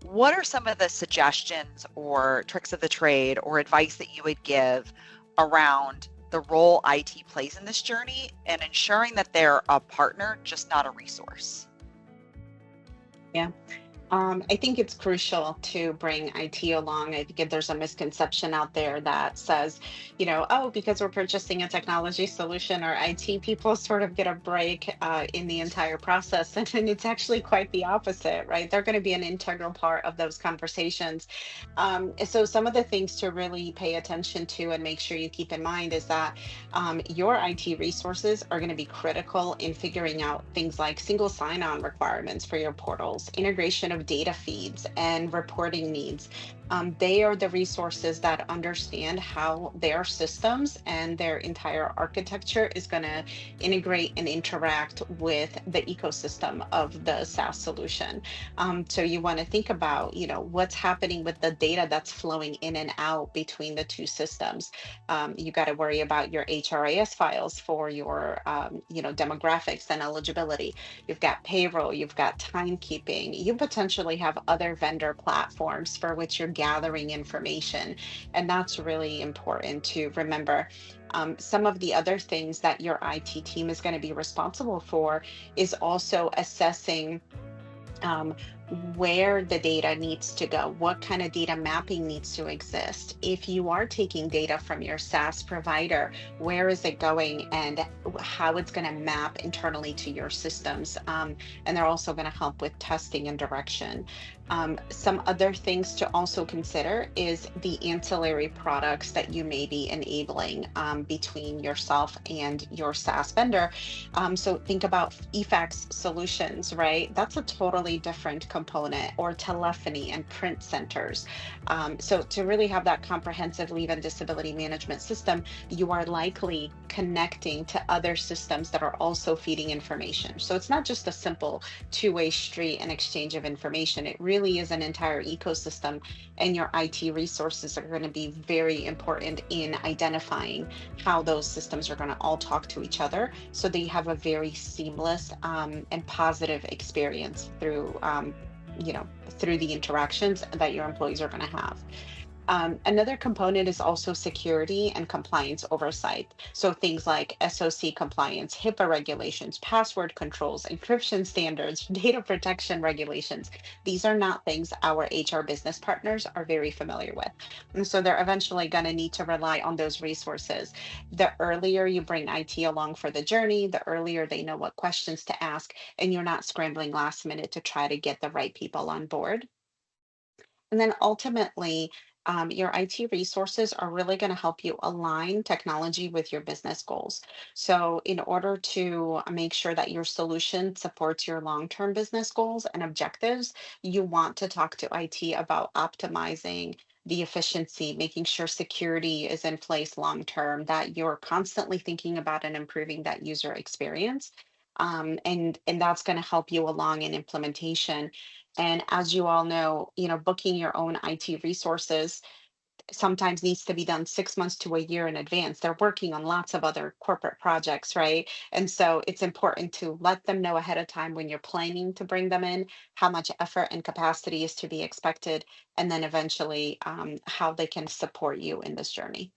what are some of the suggestions or tricks of the trade or advice that you would give around the role IT plays in this journey and ensuring that they're a partner, just not a resource? Yeah. I think it's crucial to bring IT along. I think there's a misconception out there that says, oh, because we're purchasing a technology solution, or IT people sort of get a break in the entire process. And it's actually quite the opposite, right? They're going to be an integral part of those conversations. So some of the things to really pay attention to and make sure you keep in mind is that your IT resources are going to be critical in figuring out things like single sign-on requirements for your portals, integration of data feeds, and reporting needs. They are the resources that understand how their systems and their entire architecture is going to integrate and interact with the ecosystem of the SaaS solution. So you want to think about, what's happening with the data that's flowing in and out between the two systems. You got to worry about your HRIS files for your, demographics and eligibility. You've got payroll, you've got timekeeping. You potentially have other vendor platforms for which you're gathering information. And that's really important to remember. Some of the other things that your IT team is going to be responsible for is also assessing um, where the data needs to go, what kind of data mapping needs to exist. If you are taking data from your SaaS provider, where is it going and how it's going to map internally to your systems. And they're also going to help with testing and direction. Some other things to also consider is the ancillary products that you may be enabling between yourself and your SaaS vendor. So think about eFax solutions, right? That's a totally different component, or telephony and print centers. So to really have that comprehensive leave and disability management system, you are likely connecting to other systems that are also feeding information. So it's not just a simple two-way street and exchange of information. It really is an entire ecosystem, and your IT resources are going to be very important in identifying how those systems are going to all talk to each other so that you have a very seamless and positive experience through the interactions that your employees are going to have. Another component is also security and compliance oversight. So things like SOC compliance, HIPAA regulations, password controls, encryption standards, data protection regulations. These are not things our HR business partners are very familiar with. And so they're eventually going to need to rely on those resources. The earlier you bring IT along for the journey, the earlier they know what questions to ask, and you're not scrambling last minute to try to get the right people on board. And then ultimately, your IT resources are really going to help you align technology with your business goals. So, in order to make sure that your solution supports your long-term business goals and objectives, you want to talk to IT about optimizing the efficiency, making sure security is in place long term, that you're constantly thinking about and improving that user experience. And that's going to help you along in implementation. And as you all know, booking your own IT resources sometimes needs to be done 6 months to a year in advance. They're working on lots of other corporate projects, right? And so it's important to let them know ahead of time when you're planning to bring them in, how much effort and capacity is to be expected, and then eventually how they can support you in this journey.